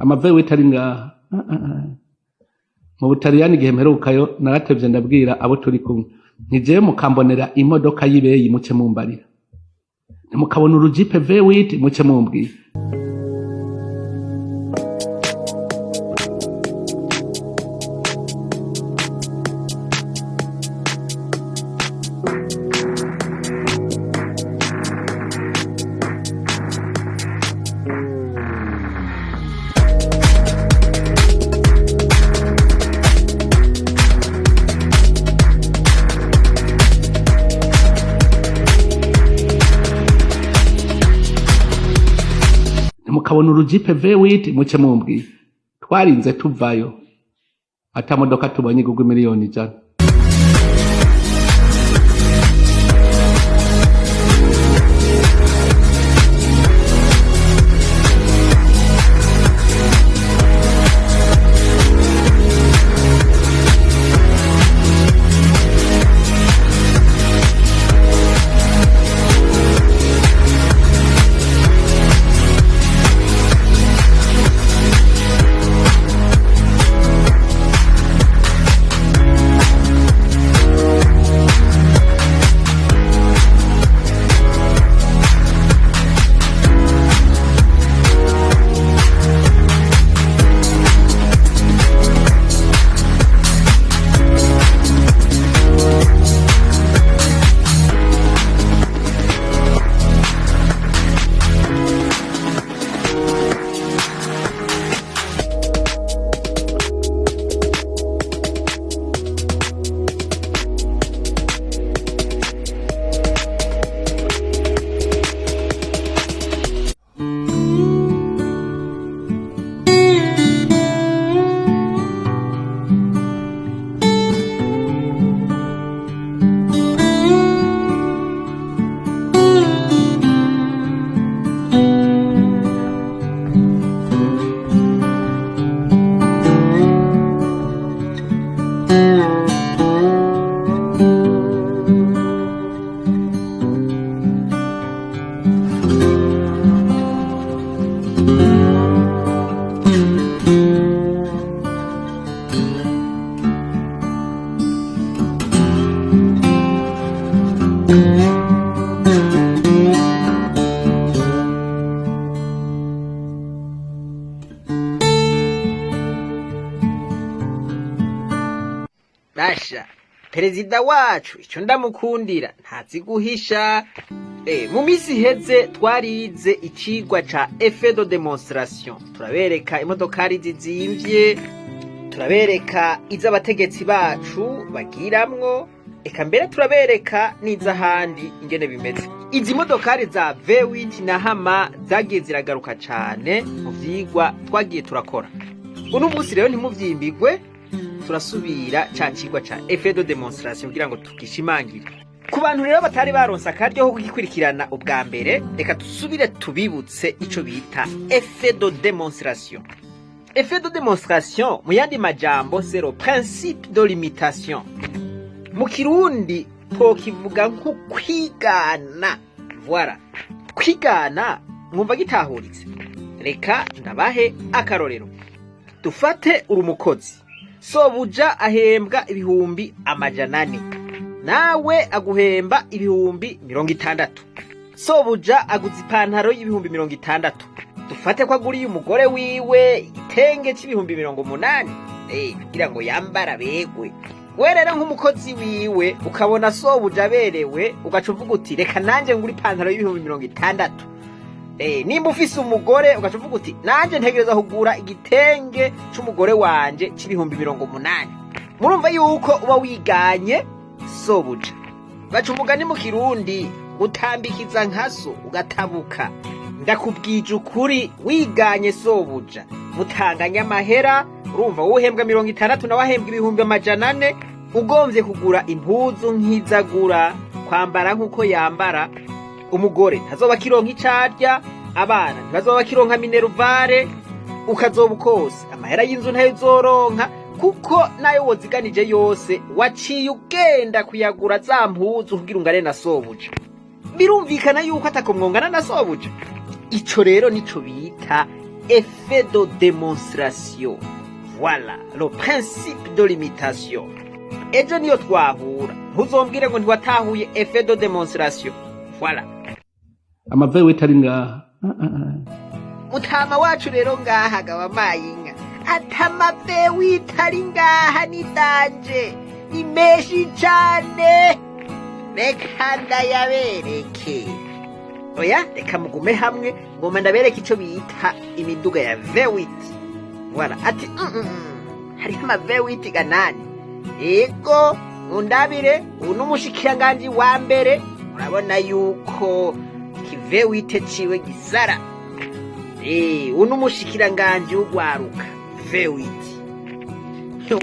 amavewiti ari ngaha mu Butaliyani igihe mperukayo naratevye ndabwira abo turi kumwe ntijewe mukambonera imodoka y'ibeyi muce mumbarira ntimukabona urujipe vewiti muce mumbwira mukabona urujipe vewiti muce mumbwira twarinze tuvayo ata modoka tubonye igugwa miliyoni 100. Basha perezida wacu ico ndamukundira ntazi guhisha mu misi heze twarize icigwa ca effet de démonstration turabereka imodokari zizimvye turabereka iz'abategetsi bacu bagiramwo eka mbere turabereka n'izahandi ingene bimeze izi modokari za V8 na Hama zagiye ziragaruka cane mu vyigwa twagiye turakora uno munsi rero ntimuvyimbigwe turasubira ca cigwa ca effet de démonstration kugira ngo tukishimangire ku bantu rero batari baronsa akaryo ho kugikurikirana ubwa mbere reka dusubire tubibutse ico bita effet de démonstration. Effet de démonstration mu yandi majambo c'est le principe de l'imitation mu kirundi twokivuga nko kwigana. Voilà, kwigana mwumva gitahuritse. Reka ndabahe akarorero. Dufate urumukozi sobuja ahembwa ibihumbi 400 nawe aguhemba ibihumbi 60. Sobuja aguze ipantaro y'ibihumbi 60. Dufate ko aguriye umugore wiwe igitenge c'ibihumbi 80 kugira ngo yambara begwe. Werera nk'umukozi wiwe ukabona sobuja berewe ugaca uvuga uti reka nanje ngura ipantaro y'ibihumbi 60. Nimba ufise umugore ugaca uvuga uti nanje ntegereza kugura igitenge c'umugore wanje c'ibihumbi 80. Murumva yuko uba wiganye sobuja. Baca umugani mu kirundi utambikiza nkaso ugatabuka. Ndakubwije ukuri wiganye sobuja mutanganya amahera urumva wohembwa 60 na wahembwa ibihumbi 400 ugomvye kugura impuzu nk'izagura kwambara nkuko yambara. Umugore ntazoba kironka icarya, abana ntazoba kironka minervare, ukazoba ukose amahera y'inzu ntayo uzoronka kuko nayo woziganije yose waciye ugenda kuyagura za mpuzu kugira ungane na sobuja. Birumvikana yuko atakomwongana na sobuja. Ico rero nico bita effet de démonstration. Voilà le principe de l'imitation. Ejo niyo twahura ntuzombwire ngo ntiwatahuye effet de démonstration. Voilà. Amavewiti ari ngaha. Mutama wacu rero ngaha gaba mayinga. Atamavewiti ari ngaha ni danje. Ni menshi cyane. Reka ndayabereke. Oya, reka mugume hamwe ngoma ndabereke ico bita imiduga ya vewiti. Voilà, ati hari amavewiti ganani. Ego, mundabire unumushikiranganji wa mbere urabona yuko kivewite ciwe gisara. Unumushikiranganji ugwaruka vewiti.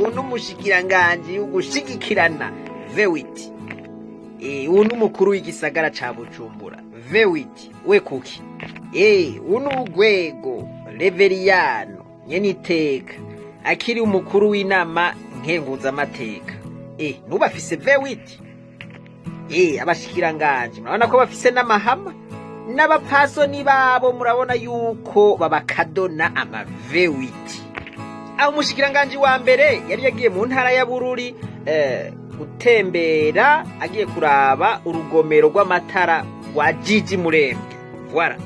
Unumushikiranganji ugushigikirana vewiti. Unumukuru w'igisagara ca Bujumbura vewiti we kuki. Unugwego Reveriyano Nyeniteka akiri umukuru w'inama nkenguza amateka. Nubafise vewiti. Abashikiranganje murabona ko bafise n'amahama n'abapasoni babo murabona yuko babakadona amavewiti. Aho umushikiranganje wa mbere yari yagiye mu ntara ya Bururi gutembera agiye kuraba urugomero rw'amatara rwa Jiji Murembwe. Voilà.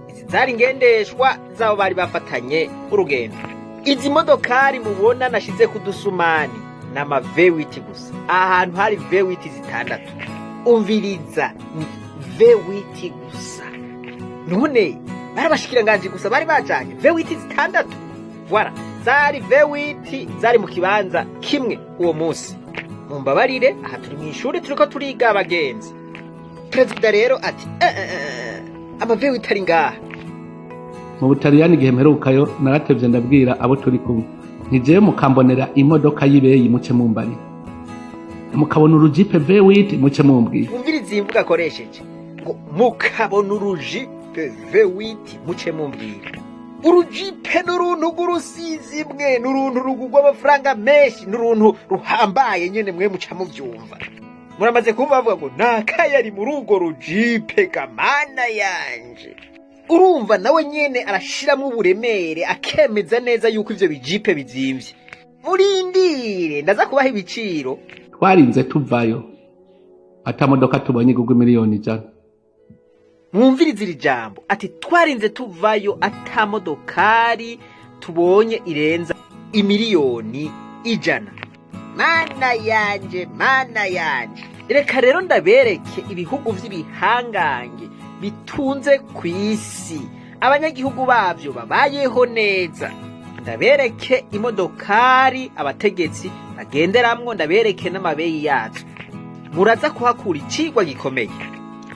Izi zari ngendeshwa zabo bari bafatanye urugendo. Izi modokari mubona nashize kudusumani nama vewiti gusa. Ahantu hari vewiti zitandatu. Umviriza ni vewiti gusa. None barabashikiranganje gusa bari bajanye vewiti zitandatu. Voilà. Zari vewiti zari mu kibanza kimwe uwo munsi. Mumbabarire aha turi mu ishuri turiko turiga abagenzi. Perezida rero ati amavewiti ari ngaha. Mu Butaliyani igihe mperukayo naratevye ndabwira abo turi kumwe ntijewe mukambonera imodoka y'ibeyi muce mumbari mukabona urujipe vewiti muce mumbwira. Umviriza imvuga akoresheje ngo mukabona urujipe vewiti muce mumbwira. Urujipe n'uruntu rw'urusizi mwe n'uruntu rugugwa amafaranga menshi n'uruntu ruhambaye nyene mwe muca muvyumva. Muramaze kumva bavuga ngo nakayari mu rugo rujipe gamana yanje. Urumva nawe nyene arashiramo uburemere akemeza neza yuko ivyo bijipe bizimvye. Murindire ndaza kubaha ibiciro. Twarinze tuvayo ata modoka tubonye igugwa miliyoni 100. Mwumviriza iri jambo ati twarinze tuvayo ata modokari tubonye irenza imiliyoni 100. Mana yanje. Reka rero ndabereke ibihugu vy'ibihangange bitunze kw'isi abanyagihugu bavyo babayeho neza. Ndabereke imodokari abategetsi bagenderamwo, ndabereke n'amabeyi yazo. Muraza kuhakura icigwa gikomeye.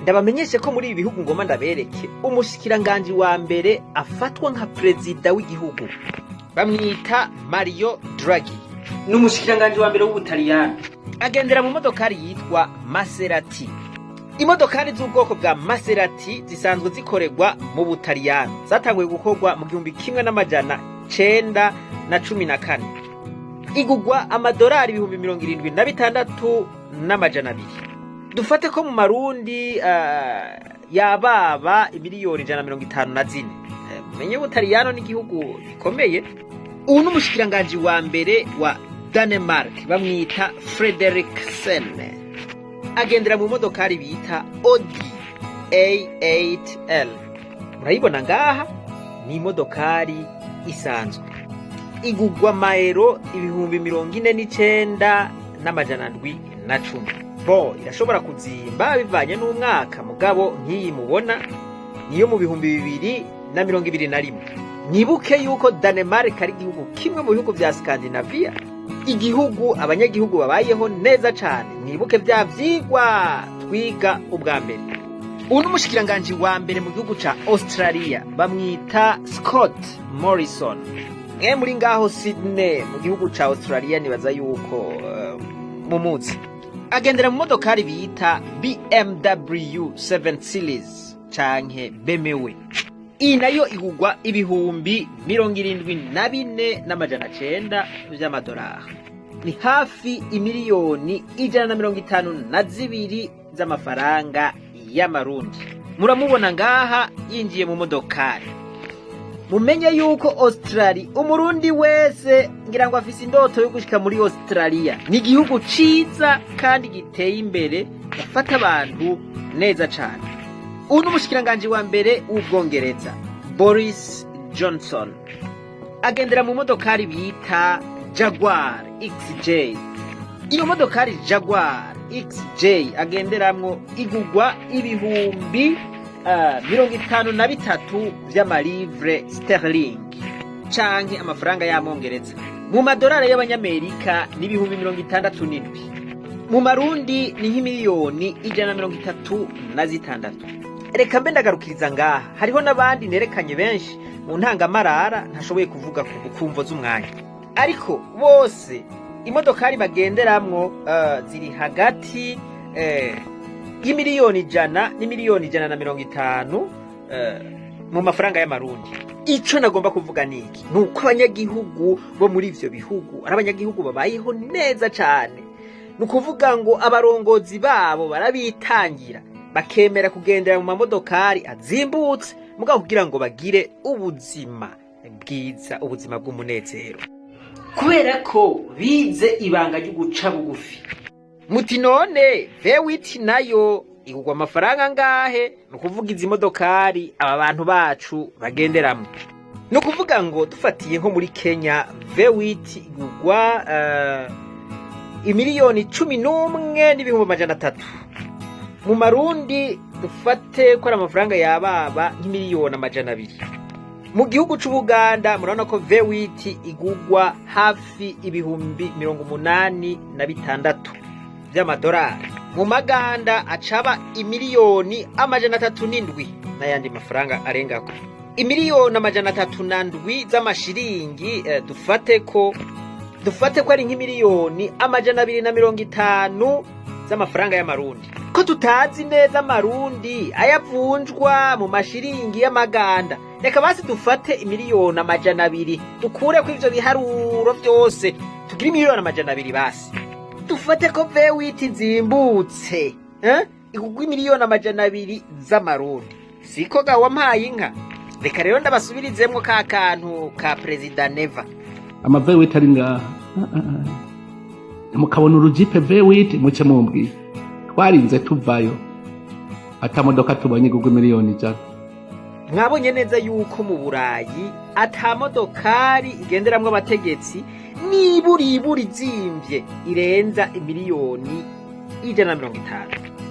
Ndabamenyeshe ko muri ibi bihugu ngoma ndabereke umushikiranganje wa mbere afatwa nka prezida w'igihugu bamwita Mario Draghi. N'umushikiranganje wa mbere w'Ubutaliyani agendera mu modokari yitwa Maserati. Imodokari z'ubwoko bwa Maserati zisanzwe zikorerwa mu Butaliyani zatanguye gukorwa mu 1914. Igugwa amadolari 76,200. Dufate ko mu marundi yababa imiliyoni 154. Menye Butaliyano n'igihugu gikomeye. Ubu n'umushikiranganje wa mbere wa Denmark bamwita Frederiksen. Agendera mu modokari bita Audi A8L. Murayibona ngaha ni imodokari isanzwe. Igugwa maero 49,710. Irashobora kuzimba bivanye n'umwaka mugabo nk'iyi mubona niyo mu 2021. Nibuke yuko Denmark ari igihugu kimwe mu bihugu vya Scandinavia, igihugu abanyagihugu babayeho neza cyane. Nibuke vya vyigwa twiga ubwa mbere. Umushikiranganje wa mbere mu gihugu ca Australia bamwita Scott Morrison. Muri ngaho Sydney mu gihugu ca Australia nibaza yuko mumuzi. Agendera mu modokari bita BMW 7 Series canke BMW. Iyi nayo igugwa ibihumbi 74,900 vy'amadolari. Ni hafi imiliyoni 152 z'amafaranga y'amarundi. Muramubona ngaha yinjiye mu modokari. mumenye yuko Australia umurundi wese ngira ngo afise indoto yo gushika muri Australia ni igihugu ciza kandi giteye imbere gafata abantu neza cane. Uyu n'umushikiranganje wa mbere w'Ubwongereza Boris Johnson agendera mu modokari bita Jaguar XJ. Iyo modokari Jaguar XJ agenderamwo igugwa ibihumbi 53 vy'amalivre sterling canke amafaranga y'amongereza mu madolari y'abanyamerika n'ibihumbi 67, mu marundi ni nk'imiliyoni 136. Reka mbe ndagarukiriza ngaha, hariho n'abandi nerekanye benshi mu ntangamarara ntashoboye kuvuga ku kumvo z'umwanya, ariko bose imodokari bagenderamwo ziri hagati y'imiliyoni 100 n'imiliyoni 150 mu mafaranga y'amarundi. Ico nagomba kuvuga niki nuko abanyagihugu bo muri ivyo bihugu ari abanyagihugu babayeho neza cane, nukuvuga ngo abarongozi babo barabitangira bakemera kugendera mu mamodokari azimbutse mugabo kugira ngo bagire ubuzima bwiza, ubuzima bw'umunezero, kubera ko bize ibanga ryo guca bugufi. Muti none V8 nayo igugwa amafaranga ngahe? Nukuvuga izi modokari aba bantu bacu bagenderamwe, nukuvuga ngo dufatiye nko muri Kenya V8 igugwa imiliyoni 11 n'ibihumbi 300. Mu marundi dufate ko ari amafaranga yababa nk'imiliyoni 200. Mu gihugu c'Ubuganda murabona ko V8 igugwa hafi ibihumbi 86 vy'amadolari. Mu Maganda acaba imiliyoni 307 n'ayandi mafaranga arengako. Imiliyoni 307 z'amashiringi dufate ko ari nk'imiliyoni 250 z'amafaranga y'amarundi. Ko tutazi neza amarundi ayavunjwa mu mashiringi y'Amaganda, reka basi dufate imiliyoni 200 dukure ko ivyo biharuro vyose tugira imiliyoni 200 basi. Dufate ko V8 zimbutse igugwa imiliyoni 200 z'amarundi, siko ga wampaye inka. Reka rero ndabasubirizemwo ka kantu ka President Neva. Ama V8 ari ngaha mukabona urujipe V8 muce mumbwira twarinze tuvayo atamodoka tubonye igugwa miliyoni 100. Mwabonye neza yuko mu Burayi atamodokari igenderamwo abategetsi niburi zimvye irenza imiliyoni 150.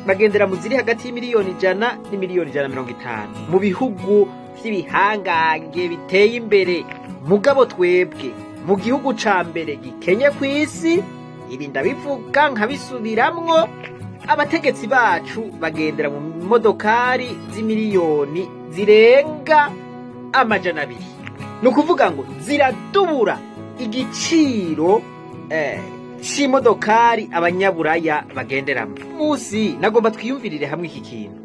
Bagendera mu ziri hagati y'imiliyoni 100 n'imiliyoni 150 mu bihugu vy'ibihangange biteye imbere. Mugabo twebwe mu gihugu ca mbere gikenye kw'isi, ibi ndabivuga nkabisubiramwo, abategetsi bacu bagendera mu modokari z'imiliyoni zirenga 200. Nukuvuga ngo ziradubura igiciro c'imodokari abanyaburaya bagenderamwo. Musi nagomba twiyumvirire hamwe iki kintu.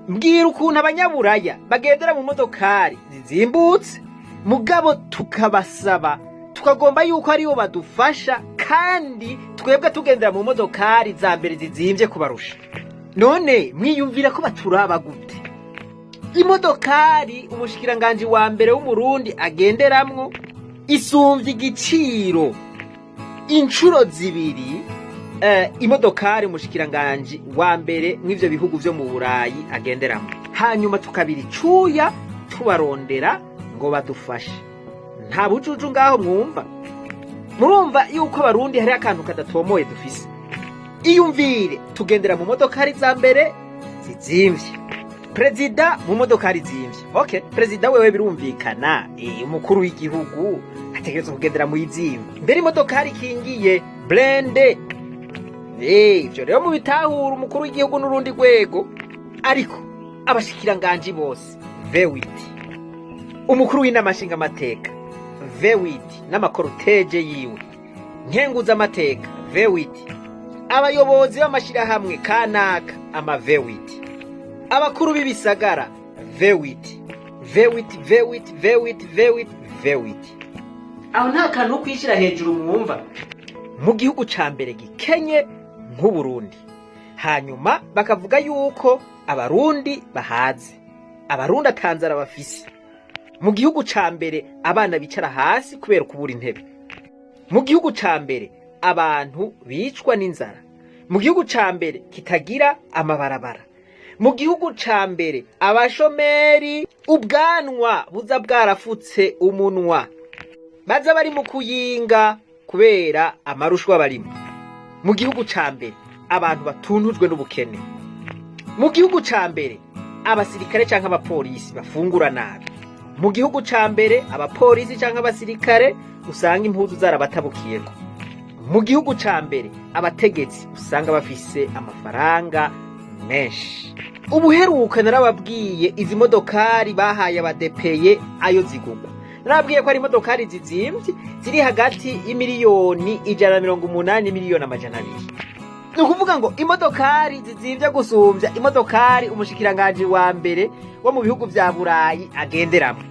Mbwira ukuntu abanyaburaya bagendera mu modokari zizimbutse, mugabo tukabasaba tukagomba yuko aribo badufasha, kandi twebwe tugendera mu modokari za mbere zizimvye kubarusha. None mwiyumvira ko baturaba gute? Imodokari umushikiranganje wa mbere w'Umurundi agenderamwo isumvye igiciro incuro zibiri imodokari umushikiranganje wa mbere mw'ivyo bihugu vyo mu Burayi agenderamwo. Hanyuma tukabiri cuya tubarondera ngo badufashe. Nta bujuju ngaho mwumva? Murumva yuko abarundi hari akantu kadatomoye dufise. Iyumvire tugendera mu modokari za mbere zizimvye, Prezida mu modokari zimvye. Okay, Prezida wewe birumvikana, umukuru w'igihugu ategerezwa kugendera mu izimvye. Mbere imodokari kingiye blende, ivyo rero mu bitahura umukuru w'igihugu n'urundi rwego. Ariko abashikiranganje bose V8, umukuru w'inamashinga amateka V8 n'amakoroteje yiwe, nkenguza amateka V8, abayobozi b'amashirahamwe kanaka ama V8, abakuru b'ibisagara V8. Aho nta kantu kwishira hejuru mwumva. Mu gihugu ca mbere gikenye nk'Uburundi, hanyuma bakavuga yuko abarundi bahaze, abarundi atanzara bafise. mu gihugu ca mbere abana bicara hasi kubera kubura intebe, mu gihugu ca mbere abantu bicwa n'inzara, mu gihugu ca mbere kitagira amabarabara, mu gihugu ca mbere abashomeri ubwanwa buza bwarafutse umunwa, baza bari mu kuyinga kubera amarushwa barimo, mu gihugu ca mbere abantu batuntujwe n'ubukene, mu gihugu ca mbere abasirikare canke abapolisi bafungura nabi, mu gihugu ca mbere abapolisi canke abasirikare usanga impuzu zarabatabukiyeko, mu gihugu ca mbere abategetsi usanga bafise amafaranga menshi. Ubuheruka narababwiye izi modokari bahaye abadepeye ayo zigugwa, narababwiye ko ari imodokari zizimvye ziri hagati y'imiliyoni 180 miliyoni 200. Ni ukuvuga ngo imodokari zizimvye gusumvya imodokari umushikiranganji wa mbere wo mu bihugu vya Burayi agenderamwo,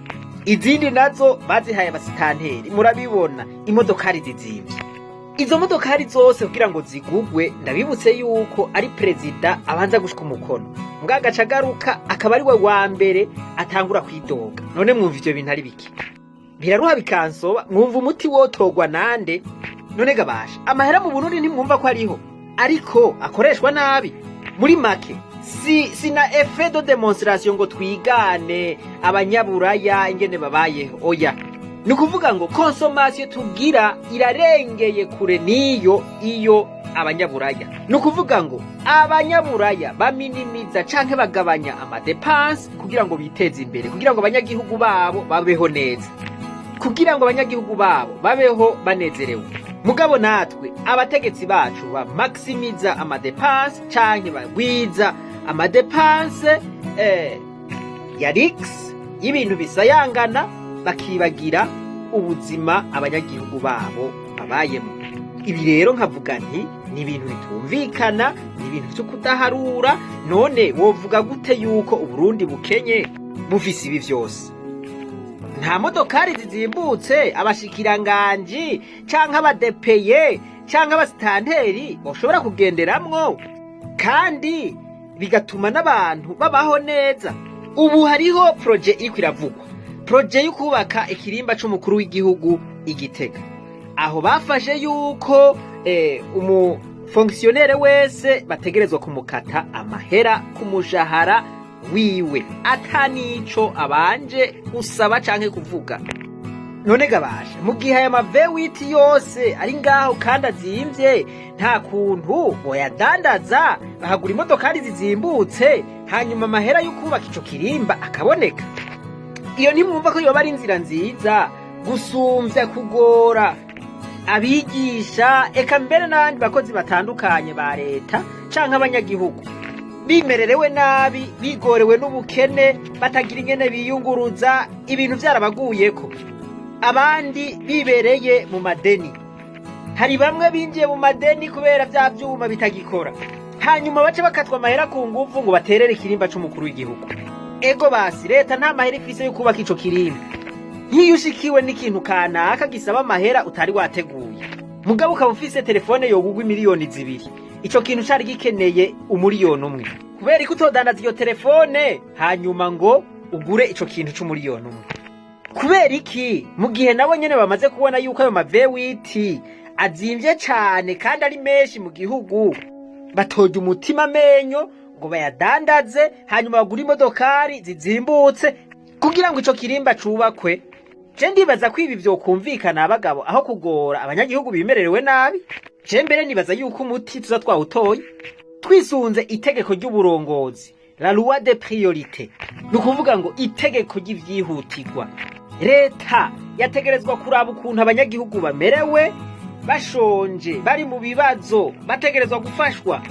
izindi nazo bazihaye abasitanteri. Murabibona imodokari zizimvye. Izo modokari zose kugira ngo zigugwe, ndabibutse yuko ari perezida abanza gushika umukono, mbwa agaca agaruka akaba ari we wa mbere atangura kwidoga. None mwumva ivyo bintu ari biki? Biraruha bikansoba, mwumva umuti wotogwa nande? None gabasha amahera mu Burundi ntimwumva ko ariho, ariko akoreshwa nabi. Muri make sina effet de demonstration ngo twigane abanyaburaya ingene babayeho, oya. Ni ukuvuga ngo consommation tugira irarengeye kure niyo iyo abanyaburaya. Ni ukuvuga ngo abanyaburaya baminimiza canke bagabanya amadepense kugira ngo biteze imbere, kugira ngo abanyagihugu babo babeho neza, kugira ngo abanyagihugu babo babeho banezerewe. Mugabo natwe abategetsi bacu ba maximiza amadepense canke bagwiza amadepense ya rix y'ibintu bisayangana, bakibagira ubuzima abanyagihugu babo babayemo. Ibi rero nkavuga nti ni ibintu bitumvikana, ni ibintu byo kudaharura. None wovuga gute yuko Uburundi bukenye bufise ibi vyose? Nta modokari zizimbutse abashikiranganji canke abadepeye canke abasitanteri boshobora kugenderamwo, kandi bigatuma n'abantu babaho neza. Ubu hariho projet iriko iravugwa, projet yo kubaka ikirimba c'umukuru w'igihugu Igitega, aho bafashe yuko fonctionnaire wese bategerezwa kumukata amahera ku mushahara wiwe atanico abanje usaba canke kuvuga. None gabasha mu gihe aya mavewiti yose ari ngaho kandi azimvye, nta kuntu boyadandaza bahagura imodokari zizimbutse hanyuma amahera yo kubaka ico kirimba akaboneka? Iyo ntimwumva ko yoba ari inzira nziza gusumvya kugora abigisha eka mbere n'abandi bakozi batandukanye ba leta canke abanyagihugu bimererewe nabi, bigorewe n'ubukene, batagira ingene biyunguruza, ibintu vyarabaguyeko, abandi bibereye mu madeni. Hari bamwe binjiye mu madeni kubera vya vyuma bitagikora, hanyuma bace bakatwa amahera ku nguvu ngo baterere ikirimba c'umukuru w'igihugu. Ego basi leta nta mahera ifise yo kubaka ico kirimba. Nk'iyo ushikiwe n'ikintu kanaka gisaba amahera utari wateguye, mugabo ukaba ufise telefone yogugwa miliyoni 2, ico kintu cari gikeneye umuliyoni 1, kubera ko utodandaza iyo telefone hanyuma ngo ugure ico kintu c'umuliyoni 1. Kubera iki? Mu gihe nabo nyene bamaze kubona yuko ayo mavewiti azimvye cane kandi ari menshi mu gihugu, batoje umutima menyo ngo bayadandaze hanyuma bagura imodokari zizimbutse kugira ngo ico kirimba cubakwe. Je ndibaza ko ibi vyokumvikana abagabo aho kugora abanyagihugu bimererewe nabi. Je mbere nibaza yuko umuti tuza twawutoye twisunze itegeko ry'uburongozi, la loi de priorité. Nukuvuga ngo itegeko ry'ivyihutirwa. Leta yategerezwa kuraba ukuntu abanyagihugu bamerewe, bashonje, bari mu bibazo, bategerezwa gufashwa.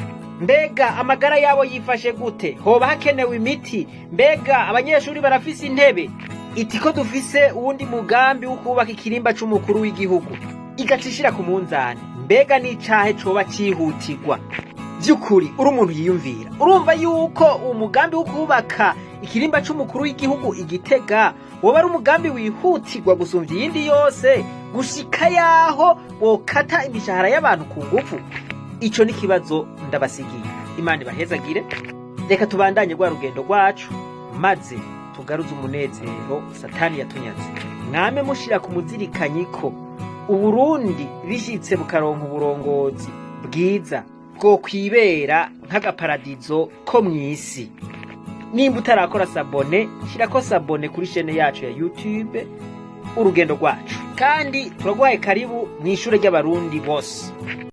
Mbega amagara yabo yifashe gute? Hoba hakenewe imiti? Mbega abanyeshuri barafise intebe? Itiko dufise uwundi mugambi wo kubaka ikirimba c'umukuru w'igihugu, igacishira ku munzani. Mbega n'icahe coba cihutirwa? Vyukuri uri umuntu yiyumvira, urumva yuko umugambi wo kubaka ikirimba c'umukuru w'igihugu Igitega woba ari umugambi wihutirwa gusumvya iyindi yose, gushika yaho wokata imishahara y'abantu ku ngufu? Ico ni kibazo ndabasigiye. Imana ibahezagire. Reka tubandanye rwa rugendo rwacu maze tugaruze umunezero satani yatunyaze. Mwame mushira ku muzirikanyi ko Uburundi bishitse bukaronka uburongozi bwiza bwo kwibera nk'agaparadizo ko mw'isi. Nimba utarakora sabone, shirako sabone kuri chaîne yacu ya YouTube Urugendo Rwacu, kandi turagwaye karibu mw'ishure ry'abarundi bose.